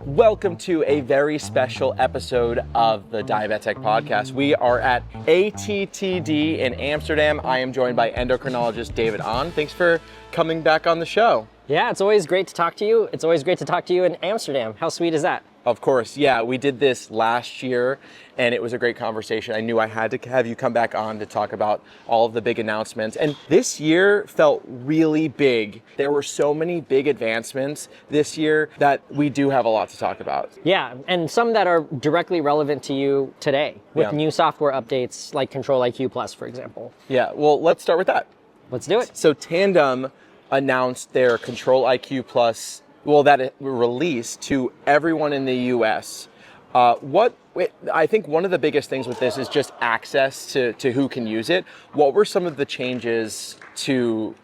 Welcome to a very special episode of the Diabetic Podcast. We are at ATTD in Amsterdam. I am joined by endocrinologist David Ahn. Thanks for coming back on the show. Yeah, it's always great to talk to you. It's always great to talk to you in Amsterdam. How sweet is that? Of course, yeah. We did this last year and it was a great conversation. I knew I had to have you come back on to talk about all of the big announcements. And this year felt really big. There were so many big advancements this year that we do have a lot to talk about. Yeah, and some that are directly relevant to you today with new software updates like Control IQ Plus, for example. Yeah, well, let's start with that. Let's do it. So Tandem announced their Control IQ Plus, that it released to everyone in the US. I think one of the biggest things with this is just access to who can use it. What were some of the changes to,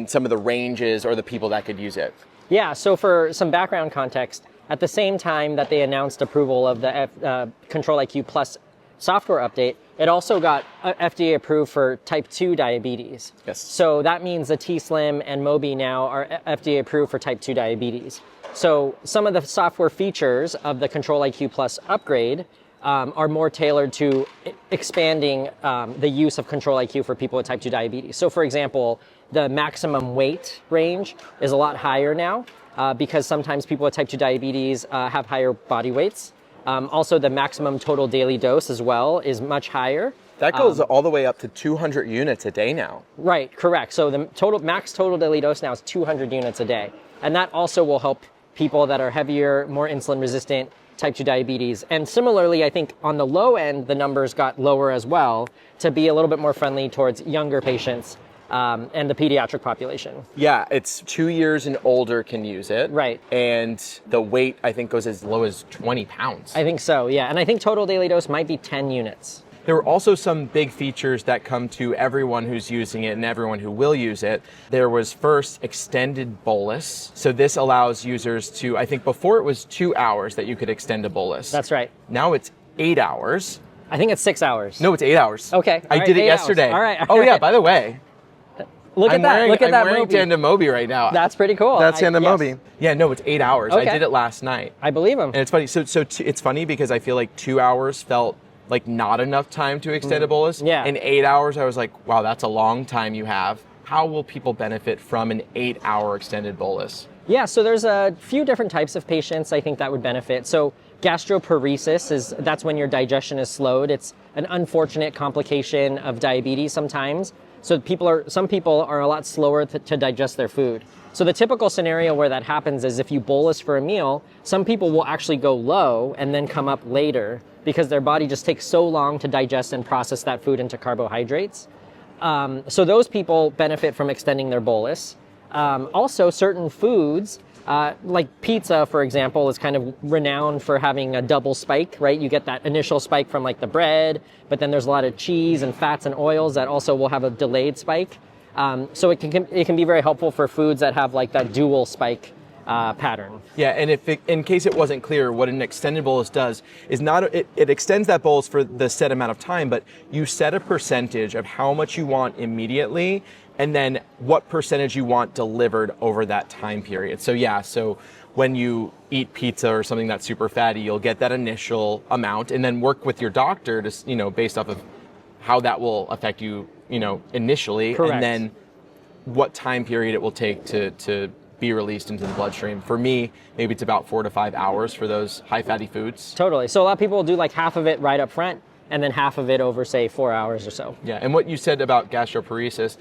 some of the ranges or the people that could use it? Yeah, so for some background context, at the same time that they announced approval of the Control IQ Plus software update, it also got FDA approved for type 2 diabetes. Yes. So that means the T-Slim and Mobi now are FDA approved for type 2 diabetes. So some of the software features of the Control IQ Plus upgrade are more tailored to expanding the use of Control IQ for people with type 2 diabetes. So for example, the maximum weight range is a lot higher now because sometimes people with type 2 diabetes have higher body weights. Also, the maximum total daily dose as well is much higher. That goes all the way up to 200 units a day now. Right, correct. So the max total daily dose now is 200 units a day. And that also will help people that are heavier, more insulin resistant, type 2 diabetes. And similarly, I think on the low end, the numbers got lower as well to be a little bit more friendly towards younger patients and the pediatric population. Yeah, it's 2 years and older can use it. Right. And the weight, I think, goes as low as 20 pounds. I think so, yeah. And I think total daily dose might be 10 units. There were also some big features that come to everyone who's using it and everyone who will use it. There was first extended bolus. So this allows users to, I think before it was 2 hours that you could extend a bolus. That's right. Now it's 8 hours. I think it's 6 hours. No, it's 8 hours. Okay. I did it yesterday. All right. Oh yeah, by the way. Look at that I'm wearing Mobi. Tandem Mobi right now. That's pretty cool. That's Tandem Mobi. Yeah, no, it's 8 hours. Okay. I did it last night. I believe him. And it's funny. So it's funny because I feel like 2 hours felt like not enough time to extend a bolus. Yeah. In 8 hours, I was like, wow, that's a long time you have. How will people benefit from an 8-hour extended bolus? Yeah, so there's a few different types of patients I think that would benefit. So gastroparesis that's when your digestion is slowed. It's an unfortunate complication of diabetes sometimes. So some people are a lot slower to digest their food. So the typical scenario where that happens is if you bolus for a meal, some people will actually go low and then come up later because their body just takes so long to digest and process that food into carbohydrates. So those people benefit from extending their bolus. Also, certain foods, like pizza, for example, is kind of renowned for having a double spike, right? You get that initial spike from like the bread, but then there's a lot of cheese and fats and oils that also will have a delayed spike. So it can be very helpful for foods that have like that dual spike pattern. Yeah, and in case it wasn't clear, what an extended bolus does is it extends that bolus for the set amount of time, but you set a percentage of how much you want immediately and then what percentage you want delivered over that time period. So when you eat pizza or something that's super fatty, you'll get that initial amount and then work with your doctor to, based off of how that will affect you, initially. Correct. And then what time period it will take to be released into the bloodstream. For me, maybe it's about 4 to 5 hours for those high fatty foods. Totally. So a lot of people will do like half of it right up front and then half of it over, say, 4 hours or so. Yeah, and what you said about gastroparesis,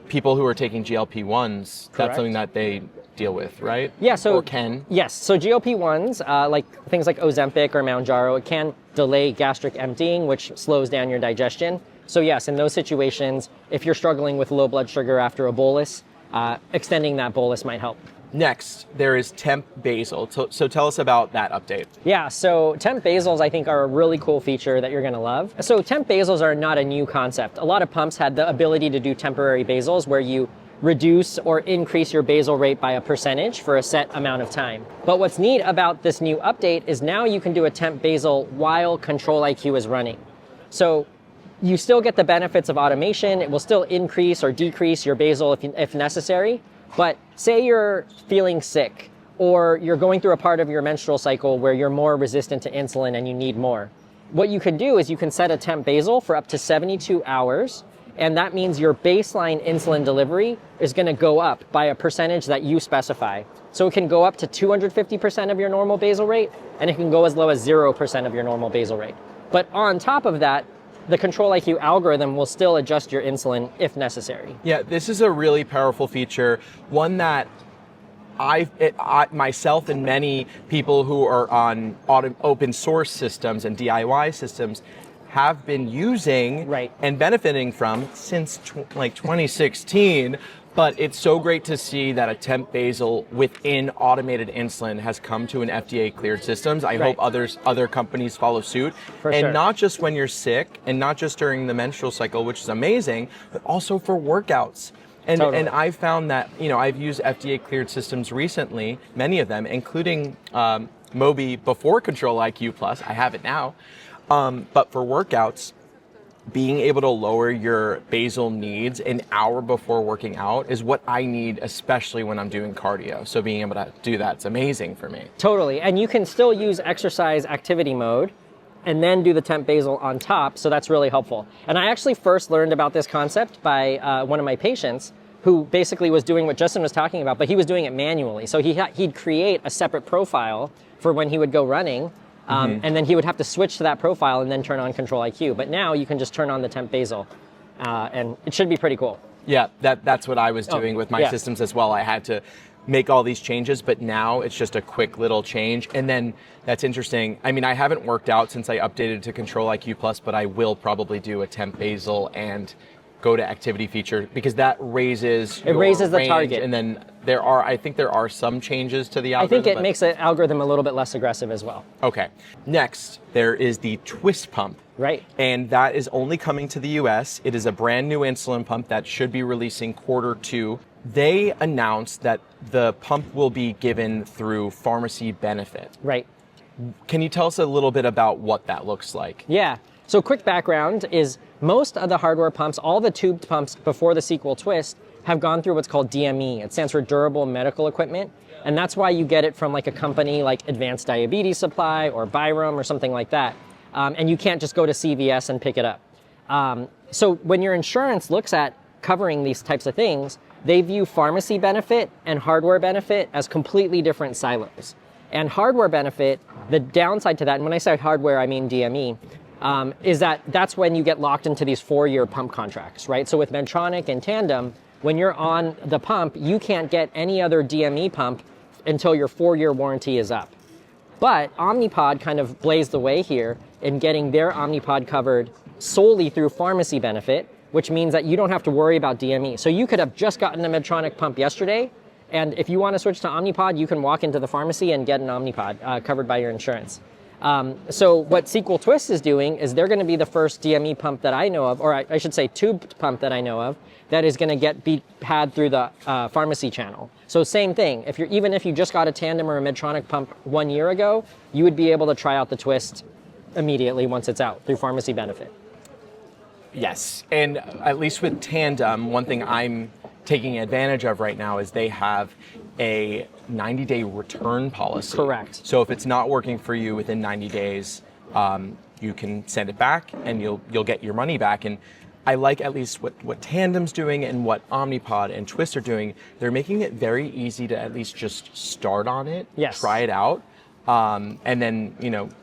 people who are taking GLP-1s, that's something that they deal with, right? Yeah, so... Or can? Yes, so GLP-1s, like things like Ozempic or Mounjaro, it can delay gastric emptying, which slows down your digestion. So yes, in those situations, if you're struggling with low blood sugar after a bolus, extending that bolus might help. Next, there is temp basal. So tell us about that update. Yeah, so temp basals I think are a really cool feature that you're gonna love. So temp basals are not a new concept. A lot of pumps had the ability to do temporary basals where you reduce or increase your basal rate by a percentage for a set amount of time. But what's neat about this new update is now you can do a temp basal while Control IQ is running. So you still get the benefits of automation. It will still increase or decrease your basal if necessary. But say you're feeling sick or you're going through a part of your menstrual cycle where you're more resistant to insulin and you need more. What you can do is you can set a temp basal for up to 72 hours, and that means your baseline insulin delivery is going to go up by a percentage that you specify. So it can go up to 250% of your normal basal rate, and it can go as low as 0% of your normal basal rate. But on top of that, the Control IQ algorithm will still adjust your insulin if necessary. Yeah, this is a really powerful feature, one that I myself and many people who are on open source systems and DIY systems have been using and benefiting from since like 2016. But it's so great to see that a temp basal within automated insulin has come to an FDA cleared systems. I hope other companies follow suit. And not just when you're sick and not just during the menstrual cycle, which is amazing, but also for workouts. And I've found that, you know, I've used FDA cleared systems recently, many of them, including Mobi before Control IQ Plus. I have it now. But for workouts, being able to lower your basal needs an hour before working out is what I need, especially when I'm doing cardio. So being able to do that's amazing for me. Totally. And you can still use exercise activity mode and then do the temp basal on top. So that's really helpful. And I actually first learned about this concept by one of my patients who basically was doing what Justin was talking about, but he was doing it manually. So he'd create a separate profile for when he would go running. And then he would have to switch to that profile and then turn on Control IQ. But now you can just turn on the temp basal, and it should be pretty cool. Yeah, that's what I was doing with my systems as well. I had to make all these changes, but now it's just a quick little change. And then that's interesting. I mean, I haven't worked out since I updated to Control IQ Plus, but I will probably do a temp basal and go to activity feature because that raises the range. target. And then I think there are some changes to the algorithm. I think it makes the algorithm a little bit less aggressive as well. Okay. Next, there is the Twiist pump. Right. And that is only coming to the US. It is a brand new insulin pump that should be releasing Q2. They announced that the pump will be given through pharmacy benefit. Right. Can you tell us a little bit about what that looks like? Yeah. So quick background is most of the hardware pumps, all the tubed pumps before the sequel Twiist, have gone through what's called DME. It stands for durable medical equipment. And that's why you get it from like a company like Advanced Diabetes Supply or Byram or something like that. And you can't just go to CVS and pick it up. So when your insurance looks at covering these types of things, they view pharmacy benefit and hardware benefit as completely different silos. And hardware benefit, the downside to that, and when I say hardware, I mean DME, is that's when you get locked into these 4-year pump contracts, right? So with Medtronic and Tandem, when you're on the pump, you can't get any other DME pump until your 4-year warranty is up. But Omnipod kind of blazed the way here in getting their Omnipod covered solely through pharmacy benefit, which means that you don't have to worry about DME. So you could have just gotten a Medtronic pump yesterday, and if you want to switch to Omnipod, you can walk into the pharmacy and get an Omnipod covered by your insurance. So what Sequel Twiist is doing is they're going to be the first DME pump that I know of, or I should say tubed pump that I know of, that is going to be had through the pharmacy channel. So same thing, even if you just got a Tandem or a Medtronic pump 1 year ago, you would be able to try out the Twiist immediately once it's out through pharmacy benefit. Yes, and at least with Tandem, one thing I'm taking advantage of right now is they have a 90-day return policy. Correct. So if it's not working for you within 90 days, you can send it back and you'll get your money back. And I like at least what Tandem's doing and what Omnipod and Twiist are doing. They're making it very easy to at least just start on it, try it out, and then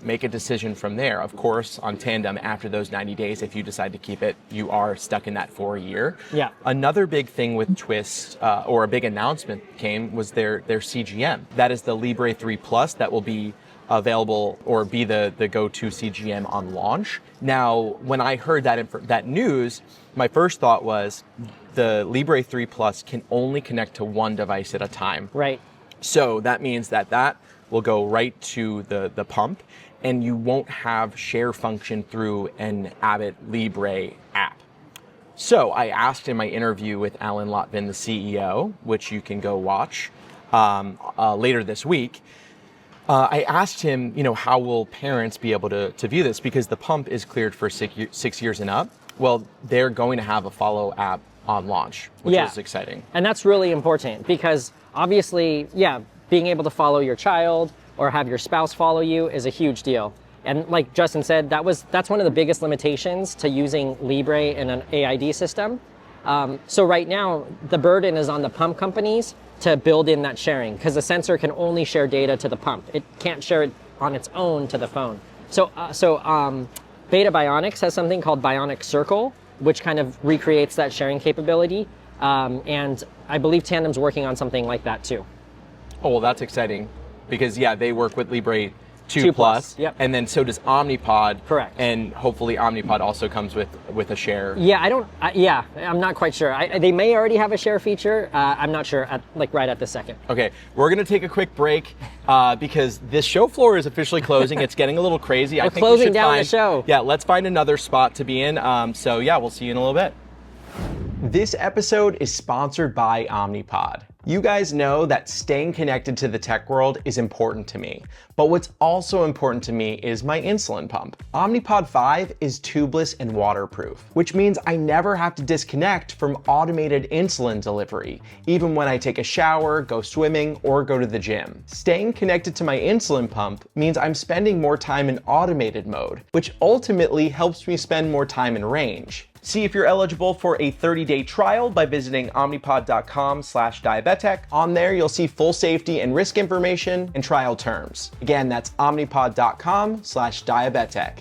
make a decision from there. Of course, on Tandem, after those 90 days, if you decide to keep it, you are stuck in that for a year. Yeah. Another big thing with Twiist, or a big announcement was their CGM. That is the Libre 3 Plus that will be available or be the go-to CGM on launch. Now, when I heard that news, my first thought was the Libre 3 Plus can only connect to one device at a time. Right. So that means that will go right to the pump, and you won't have share function through an Abbott Libre app. So I asked in my interview with Alan Lotvin, the CEO, which you can go watch later this week, I asked him, how will parents be able to view this? Because the pump is cleared for 6 years and up. Well, they're going to have a follow app on launch, which is exciting. And that's really important because obviously, being able to follow your child or have your spouse follow you is a huge deal. And like Justin said, that's one of the biggest limitations to using Libre in an AID system. So right now, the burden is on the pump companies to build in that sharing, because the sensor can only share data to the pump. It can't share it on its own to the phone. So Beta Bionics has something called Bionic Circle, which kind of recreates that sharing capability. And I believe Tandem's working on something like that too. Oh, well, that's exciting because they work with Libre 2 Plus. Yep. And then so does Omnipod. Correct. And hopefully Omnipod also comes with a share. Yeah, I'm not quite sure. They may already have a share feature. I'm not sure right at this second. Okay, we're gonna take a quick break because this show floor is officially closing. It's getting a little crazy. We're closing down the show. Yeah, let's find another spot to be in. So we'll see you in a little bit. This episode is sponsored by Omnipod. You guys know that staying connected to the tech world is important to me, but what's also important to me is my insulin pump. Omnipod 5 is tubeless and waterproof, which means I never have to disconnect from automated insulin delivery, even when I take a shower, go swimming, or go to the gym. Staying connected to my insulin pump means I'm spending more time in automated mode, which ultimately helps me spend more time in range. See if you're eligible for a 30-day trial by visiting omnipod.com/diabetic. On there, you'll see full safety and risk information and trial terms. Again, that's omnipod.com/diabetic.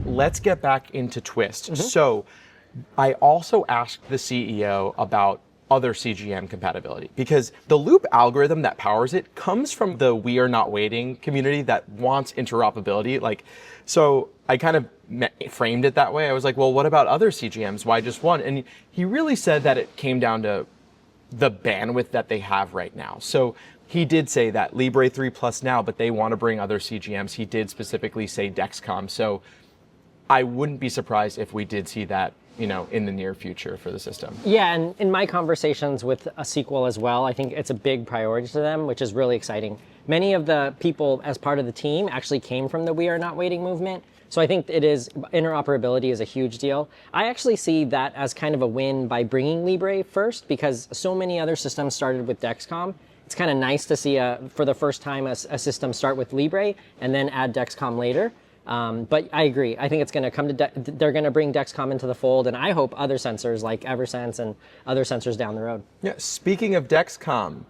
Let's get back into Twiist. So I also asked the CEO about other CGM compatibility because the loop algorithm that powers it comes from the We Are Not Waiting community that wants interoperability. So I kind of framed it that way. I was like, well, what about other CGMs? Why just one? And he really said that it came down to the bandwidth that they have right now. So he did say that Libre 3 Plus now, but they want to bring other CGMs. He did specifically say Dexcom. So I wouldn't be surprised if we did see that, in the near future for the system. Yeah, and in my conversations with a sequel as well, I think it's a big priority to them, which is really exciting. Many of the people as part of the team actually came from the We Are Not Waiting movement. So I think interoperability is a huge deal. I actually see that as kind of a win by bringing Libre first, because so many other systems started with Dexcom. It's kind of nice to see for the first time a system start with Libre and then add Dexcom later. But I agree. I think it's going to come to they're going to bring Dexcom into the fold, and I hope other sensors like Eversense and other sensors down the road. Yeah. Speaking of Dexcom,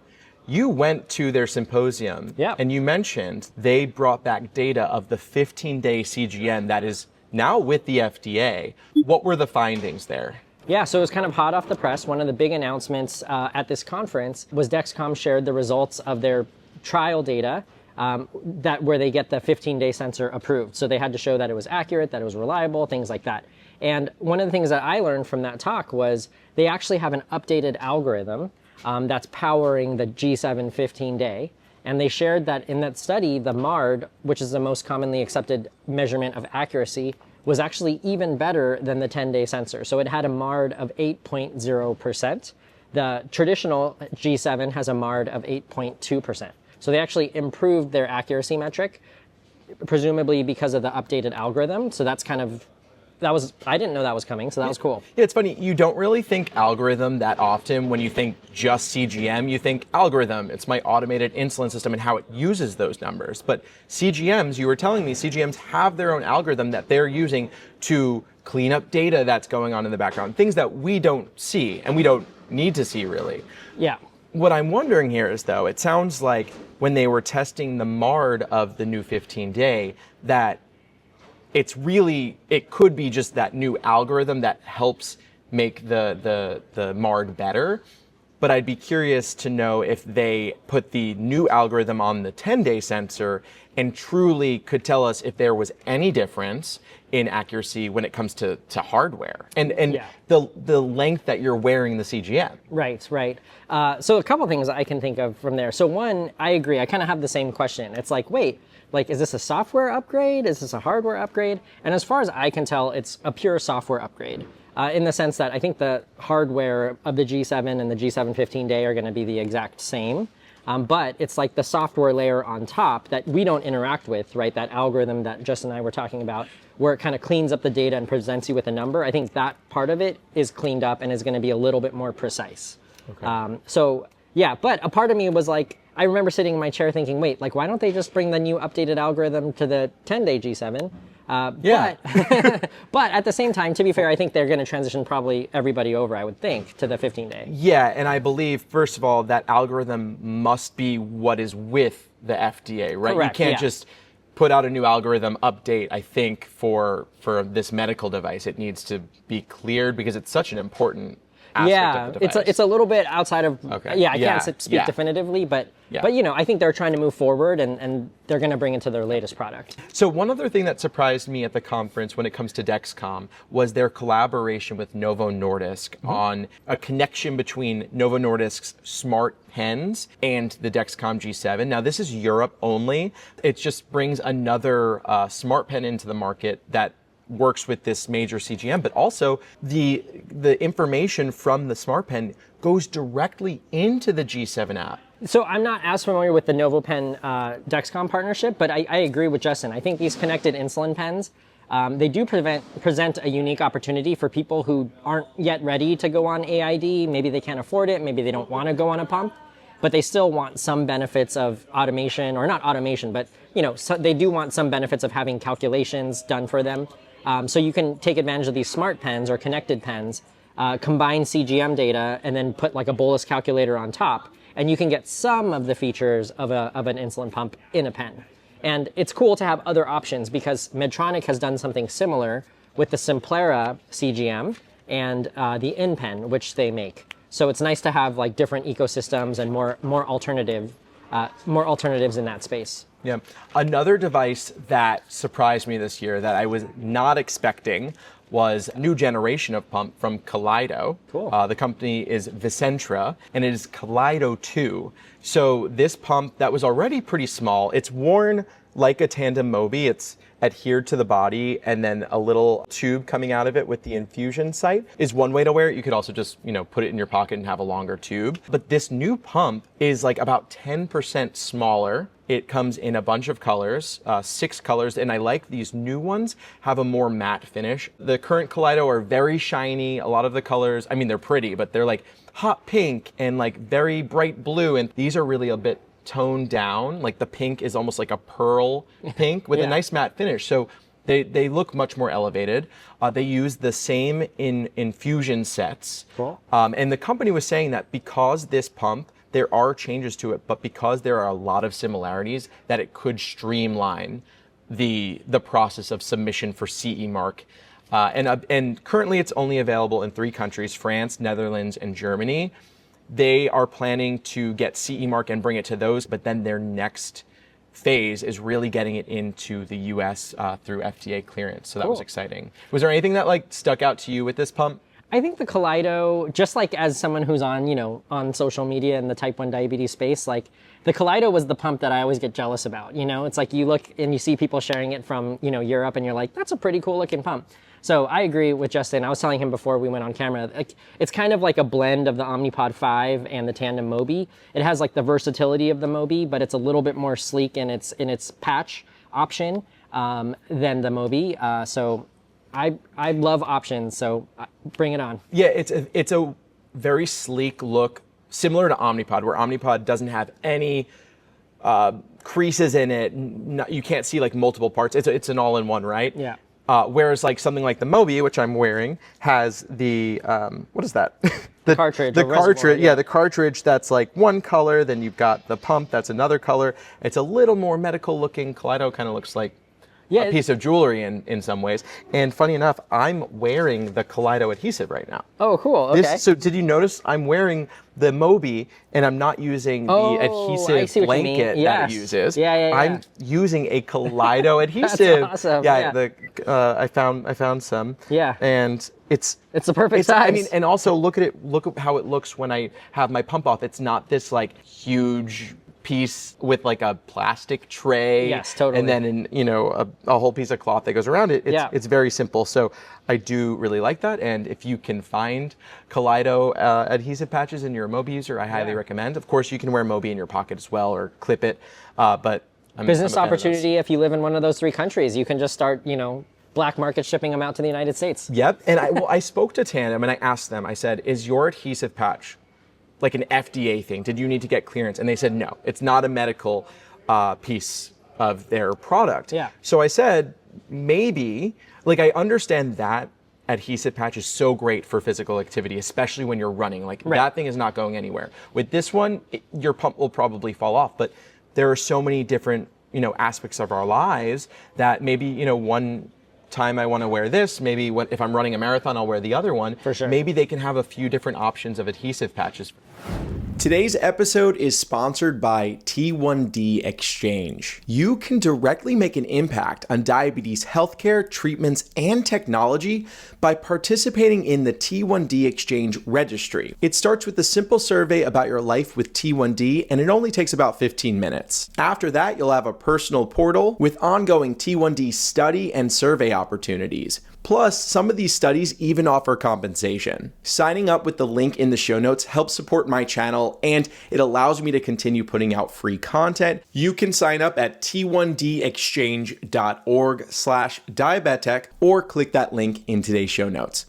you went to their symposium, and you mentioned they brought back data of the 15-day CGM that is now with the FDA. What were the findings there? Yeah, so it was kind of hot off the press. One of the big announcements at this conference was Dexcom shared the results of their trial data where they get the 15-day sensor approved. So they had to show that it was accurate, that it was reliable, things like that. And one of the things that I learned from that talk was they actually have an updated algorithm that's powering the G7 15-day. And they shared that in that study, the MARD, which is the most commonly accepted measurement of accuracy, was actually even better than the 10-day sensor. So it had a MARD of 8.0%. The traditional G7 has a MARD of 8.2%. So they actually improved their accuracy metric, presumably because of the updated algorithm. So that's I didn't know that was coming, so that was cool. Yeah, it's funny, you don't really think algorithm that often when you think just CGM, you think algorithm, it's my automated insulin system and how it uses those numbers. But CGMs, you were telling me, CGMs have their own algorithm that they're using to clean up data that's going on in the background, things that we don't see and we don't need to see really. Yeah. What I'm wondering here is, though, it sounds like when they were testing the MARD of the new 15-day, that it could be just that new algorithm that helps make the MARD better. But I'd be curious to know if they put the new algorithm on the 10-day sensor and truly could tell us if there was any difference in accuracy when it comes to hardware and the length that you're wearing the CGM. Right. So a couple things I can think of from there. So one, I agree. I kind of have the same question. It's like, wait, is this a software upgrade? Is this a hardware upgrade? And as far as I can tell, it's a pure software upgrade. In the sense that I think the hardware of the G7 and the G7 15-day are going to be the exact same. But it's like the software layer on top that we don't interact with, right? That algorithm that Justin and I were talking about, where it kind of cleans up the data and presents you with a number. I think that part of it is cleaned up and is going to be a little bit more precise. Okay. But a part of me was like, I remember sitting in my chair thinking, wait, like, why don't they just bring the new updated algorithm to the 10-day G7? But at the same time, to be fair, I think they're going to transition probably everybody over, I would think, to the 15-day. Yeah, and I believe, first of all, that algorithm must be what is with the FDA, right? Correct, you can't just put out a new algorithm update, I think, for this medical device. It needs to be cleared because it's such an important aspect of the device. It's a little bit outside of, I can't speak definitively, but I think they're trying to move forward and they're going to bring it to their latest product. So one other thing that surprised me at the conference when it comes to Dexcom was their collaboration with Novo Nordisk on a connection between Novo Nordisk's smart pens and the Dexcom G7. Now this is Europe only. It just brings another smart pen into the market that works with this major CGM, but also the information from the smart pen goes directly into the G7 app. So I'm not as familiar with the NovoPen Dexcom partnership, but I agree with Justin. I think these connected insulin pens, they do present a unique opportunity for people who aren't yet ready to go on AID. Maybe they can't afford it. Maybe they don't want to go on a pump, but they still want some benefits of automation, or not automation, but so they do want some benefits of having calculations done for them. So you can take advantage of these smart pens or connected pens, combine CGM data, and then put like a bolus calculator on top, and you can get some of the features of an insulin pump in a pen. And it's cool to have other options because Medtronic has done something similar with the Simplera CGM and the InPen, which they make. So it's nice to have like different ecosystems and more alternatives in that space. Yeah. Another device that surprised me this year that I was not expecting was a new generation of pump from Kaleido. Cool. The company is Vicentra, and it is Kaleido 2. So this pump that was already pretty small, it's worn like a Tandem Mobi. It's adhered to the body, and then a little tube coming out of it with the infusion site is one way to wear it. You could also just, put it in your pocket and have a longer tube. But this new pump is like about 10% smaller. It comes in a bunch of colors, 6 colors, and I like these new ones have a more matte finish. The current Kaleido are very shiny. A lot of the colors, I mean, they're pretty, but they're like hot pink and like very bright blue. And these are really a bit toned down. Like the pink is almost like a pearl pink with a nice matte finish. So they look much more elevated. They use the same infusion sets. Cool. And the company was saying that because this pump, there are changes to it, but because there are a lot of similarities, that it could streamline the process of submission for CE mark. And currently it's only available in 3 countries, France, Netherlands, and Germany. They are planning to get CE mark and bring it to those, but then their next phase is really getting it into the US through FDA clearance. So that was exciting. Was there anything that like stuck out to you with this pump? I think the Kaleido, just like as someone who's on, on social media in the type 1 diabetes space, like the Kaleido was the pump that I always get jealous about. It's like you look and you see people sharing it from, Europe, and you're like, that's a pretty cool looking pump. So I agree with Justin. I was telling him before we went on camera, like, it's kind of like a blend of the Omnipod 5 and the Tandem Mobi. It has like the versatility of the Mobi, but it's a little bit more sleek in its patch option than the Mobi. So I love options, so bring it on. Yeah, it's a very sleek look, similar to Omnipod, where Omnipod doesn't have any creases in it. You can't see like multiple parts. It's an all-in-one, right? Yeah. Whereas like something like the Mobi, which I'm wearing, has the what is that? the cartridge. The cartridge. Yeah, the cartridge that's like one color. Then you've got the pump that's another color. It's a little more medical looking. Kaleido kind of looks like a piece of jewelry in some ways. And funny enough, I'm wearing the Kaleido adhesive right now. Oh, cool. Okay. So did you notice I'm wearing the Mobi and I'm not using the adhesive blanket that it uses. Yeah. I'm using a Kaleido adhesive. That's awesome. Yeah. I found some. Yeah. And it's the perfect size. I mean, and also look at how it looks when I have my pump off. It's not this like huge piece with like a plastic tray. Yes, totally. And then a whole piece of cloth that goes around it. It's very simple. So I do really like that. And if you can find Kaleido adhesive patches in your Mobi user, I highly recommend. Of course, you can wear Mobi in your pocket as well or clip it. But business opportunity if you live in one of those 3 countries, you can just start, black market shipping them out to the United States. Yep. And I spoke to Tandem and I asked them, I said, is your adhesive patch like an FDA thing? Did you need to get clearance? And they said, no, it's not a medical piece of their product. Yeah. So I said, maybe, like I understand that adhesive patch is so great for physical activity, especially when you're running. Like that thing is not going anywhere. With this one, your pump will probably fall off, but there are so many different, aspects of our lives that maybe, one time I want to wear this, maybe if I'm running a marathon, I'll wear the other one. For sure. Maybe they can have a few different options of adhesive patches. Today's episode is sponsored by T1D Exchange. You can directly make an impact on diabetes healthcare, treatments, and technology by participating in the T1D Exchange registry. It starts with a simple survey about your life with T1D, and it only takes about 15 minutes. After that, you'll have a personal portal with ongoing T1D study and survey opportunities. Plus, some of these studies even offer compensation. Signing up with the link in the show notes helps support my channel, and it allows me to continue putting out free content. You can sign up at t1dexchange.org/diabetic or click that link in today's show notes.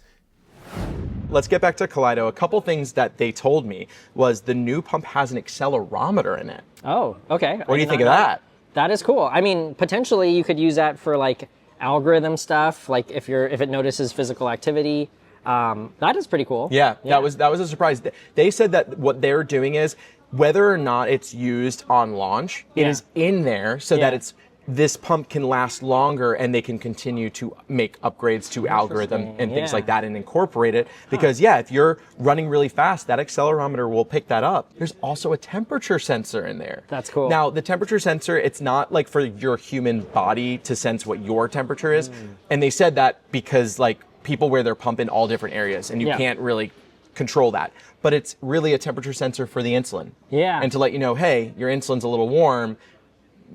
Let's get back to Kaleido. A couple things that they told me was the new pump has an accelerometer in it. Oh, okay. What do you think of that? That is cool. I mean, potentially you could use that for like algorithm stuff, like if it notices physical activity. That is pretty cool. Yeah, that was a surprise. They said that what they're doing is whether or not it's used on launch, it is in there so that this pump can last longer and they can continue to make upgrades to algorithm and things like that and incorporate it. Because if you're running really fast, that accelerometer will pick that up. There's also a temperature sensor in there. That's cool. Now, the temperature sensor, it's not like for your human body to sense what your temperature is. And they said that because like people wear their pump in all different areas and you can't really control that. But it's really a temperature sensor for the insulin. Yeah. And to let you know, hey, your insulin's a little warm,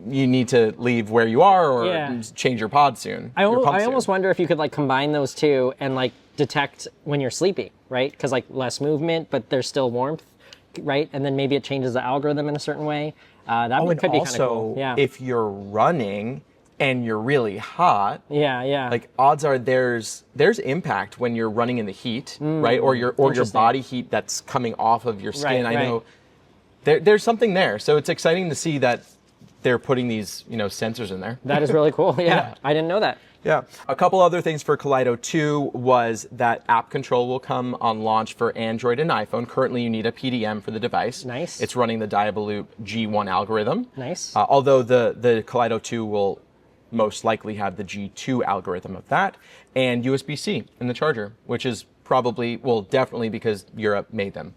you need to leave where you are or change your pod soon. I almost wonder if you could like combine those two and like detect when you're sleepy, right? Because like less movement, but there's still warmth, right? And then maybe it changes the algorithm in a certain way. Could be kind of cool. Yeah. If you're running and you're really hot, like odds are there's impact when you're running in the heat, right? Or your body heat that's coming off of your skin. I know there's something there. So it's exciting to see that they're putting these, sensors in there. That is really cool. Yeah. I didn't know that. Yeah. A couple other things for Kaleido 2 was that app control will come on launch for Android and iPhone. Currently, you need a PDM for the device. Nice. It's running the Diabeloop G1 algorithm. Nice. Although the Kaleido 2 will most likely have the G2 algorithm of that, and USB-C in the charger, which is definitely because Europe made them.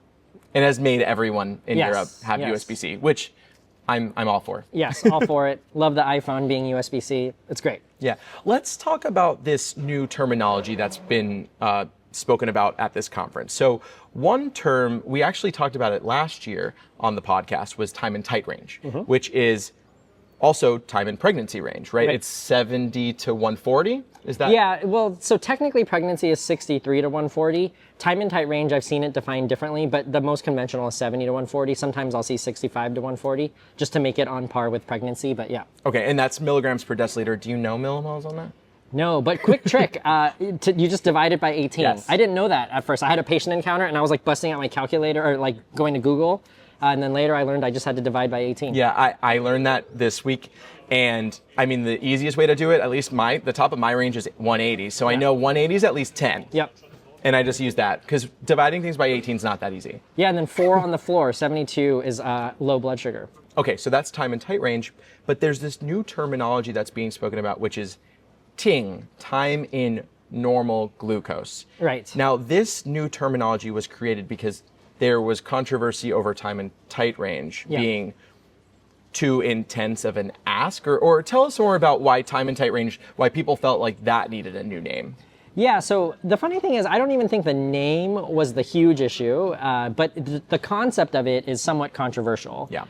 It has made everyone in Europe have USB-C, which I'm all for. Yes, all for it. Love the iPhone being USB-C. It's great. Yeah. Let's talk about this new terminology that's been spoken about at this conference. So one term, we actually talked about it last year on the podcast, was time and tight range, which is also time and pregnancy range, right? It's 70 to 140. Is that? Yeah, well, so technically pregnancy is 63 to 140. Time and tight range, I've seen it defined differently, but the most conventional is 70 to 140. Sometimes I'll see 65 to 140 just to make it on par with pregnancy, but yeah. Okay, and that's milligrams per deciliter. Do you know millimoles on that? No, but quick trick, you just divide it by 18. Yes. I didn't know that at first. I had a patient encounter and I was like busting out my calculator or like going to Google. And then later I learned I just had to divide by 18. Yeah, I learned that this week. And I mean, the easiest way to do it, at least the top of my range is 180. So I know 180 is at least 10. Yep. And I just use that because dividing things by 18 is not that easy. Yeah, and then 4 on the floor, 72 is low blood sugar. Okay, so that's time and tight range. But there's this new terminology that's being spoken about, which is TING, time in normal glucose. Right. Now, this new terminology was created because there was controversy over time and tight range being too intense of an ask, or tell us more about why time and tight range, why people felt like that needed a new name. Yeah, so the funny thing is I don't even think the name was the huge issue, but the concept of it is somewhat controversial. Yeah.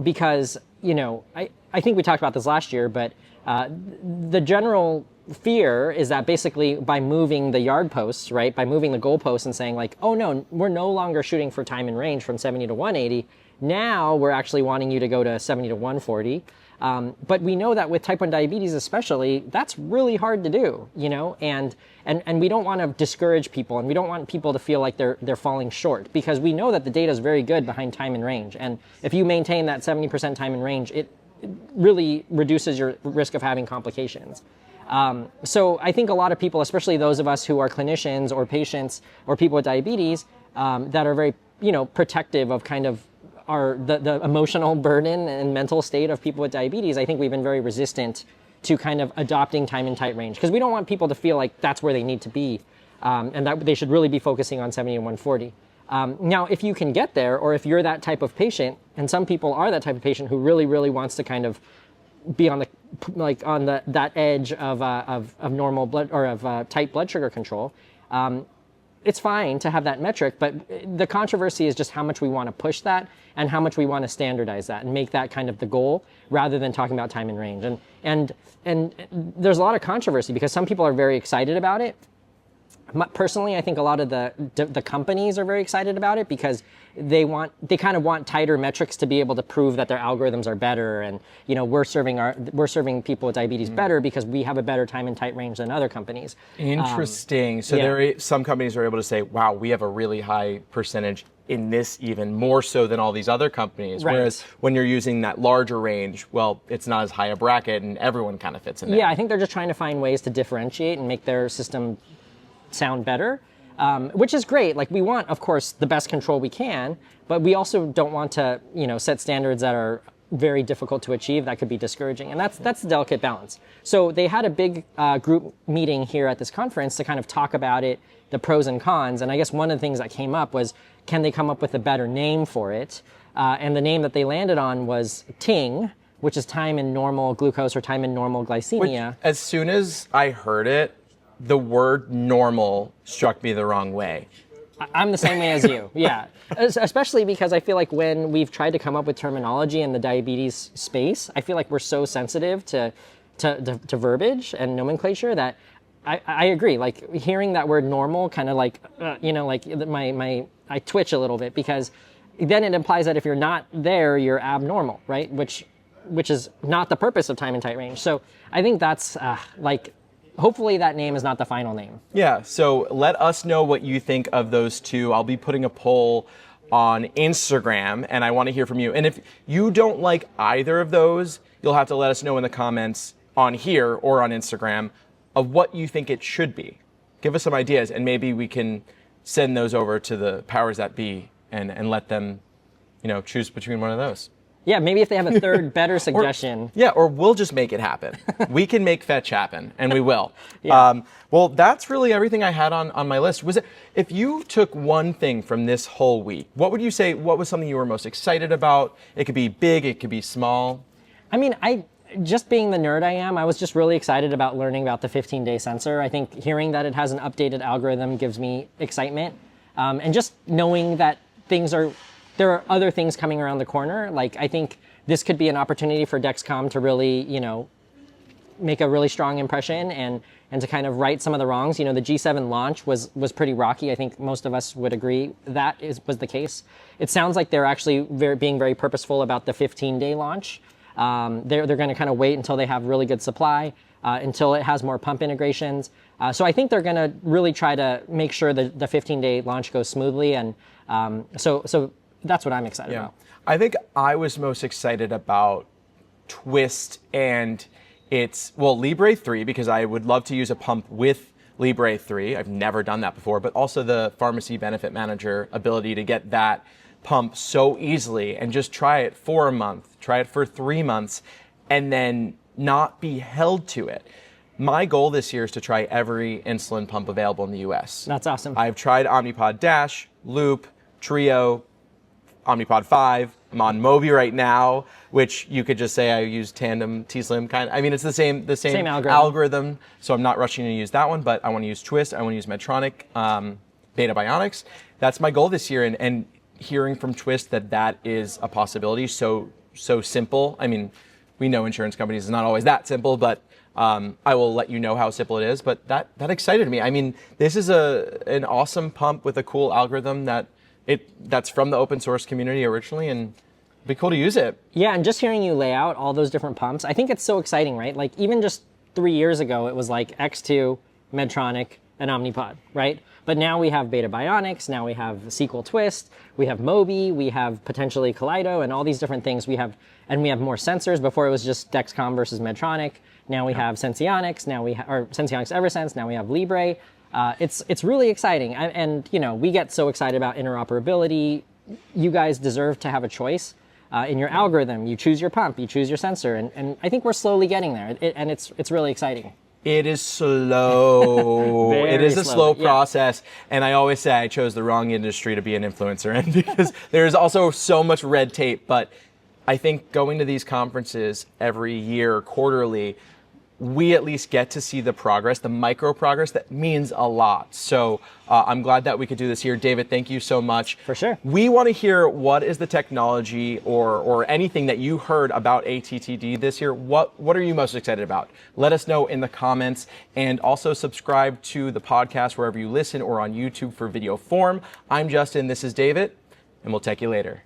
Because, I think we talked about this last year, but the general fear is that basically by moving the yard posts, right, by moving the goalposts and saying like, oh no, we're no longer shooting for time and range from 70 to 180, now we're actually wanting you to go to 70 to 140. But we know that with type 1 diabetes especially, that's really hard to do, and we don't want to discourage people, and we don't want people to feel like they're falling short, because we know that the data is very good behind time in range. And if you maintain that 70% time in range, it really reduces your risk of having complications. So I think a lot of people, especially those of us who are clinicians or patients or people with diabetes, that are very, protective of kind of the emotional burden and mental state of people with diabetes, I think we've been very resistant to kind of adopting time in tight range, because we don't want people to feel like that's where they need to be, and that they should really be focusing on 70 and 140. Now, if you can get there, or if you're that type of patient, and some people are that type of patient who really, really wants to kind of be on that edge of normal blood, or of tight blood sugar control, it's fine to have that metric, but the controversy is just how much we want to push that and how much we want to standardize that and make that kind of the goal, rather than talking about time in range. And there's a lot of controversy because some people are very excited about it. Personally, I think a lot of the companies are very excited about it because they kind of want tighter metrics to be able to prove that their algorithms are better, and we're serving people with diabetes better because we have a better time in tight range than other companies. Interesting. So some companies are able to say, wow, we have a really high percentage in this, even more so than all these other companies. Right. Whereas when you're using that larger range, well, it's not as high a bracket and everyone kind of fits in there. Yeah, I think they're just trying to find ways to differentiate and make their system sound better, which is great. Like, we want, of course, the best control we can, but we also don't want to, set standards that are very difficult to achieve. That could be discouraging, and that's the delicate balance. So they had a big group meeting here at this conference to kind of talk about it, the pros and cons. And I guess one of the things that came up was, can they come up with a better name for it? And the name that they landed on was TING, which is time in normal glucose or time in normal glycemia. Which, as soon as I heard it, the word normal struck me the wrong way. I'm the same way as you, yeah. Especially because I feel like when we've tried to come up with terminology in the diabetes space, I feel like we're so sensitive to verbiage and nomenclature that I agree. Like, hearing that word normal kind of I twitch a little bit, because then it implies that if you're not there, you're abnormal, right? Which is not the purpose of time in tight range. So I think that's hopefully that name is not the final name. Yeah, so let us know what you think of those two. I'll be putting a poll on Instagram, and I want to hear from you. And if you don't like either of those, you'll have to let us know in the comments on here or on Instagram of what you think it should be. Give us some ideas, and maybe we can send those over to the powers that be and let them, choose between one of those. Yeah, maybe if they have a third better suggestion. Or we'll just make it happen. We can make fetch happen, and we will. Yeah. Well, that's really everything I had on my list. If you took one thing from this whole week, what would you say, what was something you were most excited about? It could be big, it could be small. I mean, just being the nerd I am, I was just really excited about learning about the 15-day sensor. I think hearing that it has an updated algorithm gives me excitement. And just knowing that there are other things coming around the corner. Like, I think this could be an opportunity for Dexcom to really, make a really strong impression and to kind of right some of the wrongs. The G7 launch was pretty rocky. I think most of us would agree that was the case. It sounds like they're actually being very purposeful about the 15-day launch. They're going to kind of wait until they have really good supply, until it has more pump integrations. So I think they're going to really try to make sure that the 15-day launch goes smoothly. And so that's what I'm excited about. I think I was most excited about Twiist and Libre 3, because I would love to use a pump with Libre 3. I've never done that before, but also the pharmacy benefit manager ability to get that pump so easily and just try it for a month, try it for 3 months, and then not be held to it. My goal this year is to try every insulin pump available in the US. That's awesome. I've tried Omnipod Dash, Loop, Trio, Omnipod 5. I'm on Mobi right now, which you could just say I use Tandem T-Slim kind of. I mean, it's the same algorithm, so I'm not rushing to use that one, but I want to use Twiist, I want to use Medtronic, Beta Bionics. That's my goal this year, and hearing from Twiist that is a possibility, so simple. I mean, we know insurance companies is not always that simple, but I will let you know how simple it is. But that excited me. I mean, this is an awesome pump with a cool algorithm that's from the open source community originally, and Be cool to use it. Yeah, and just hearing you lay out all those different pumps, I think it's so exciting, right? Like even just 3 years ago, it was like X2, Medtronic, and Omnipod, right? But now we have Beta Bionics, now we have Sequel Twiist, we have Mobi, we have potentially Kaleido, and all these different things. We have more sensors. Before it was just Dexcom versus Medtronic. Now we have Senseonics, or Senseonics Eversense, now we have Libre. It's really exciting. And you know, we get so excited about interoperability. You guys deserve to have a choice. In your algorithm, you choose your pump, you choose your sensor, and I think we're slowly getting there, and it's really exciting. It is slow. It is a slow process. And I always say I chose the wrong industry to be an influencer in because there's also so much red tape. But I think going to these conferences every year, quarterly, we at least get to see the progress, the micro progress that means a lot. So I'm glad that we could do this here. David, thank you so much. For sure. We want to hear what is the technology or anything that you heard about ATTD this year. What are you most excited about? Let us know in the comments, and also subscribe to the podcast wherever you listen or on YouTube for video form. I'm Justin, this is David, and we'll tech you later.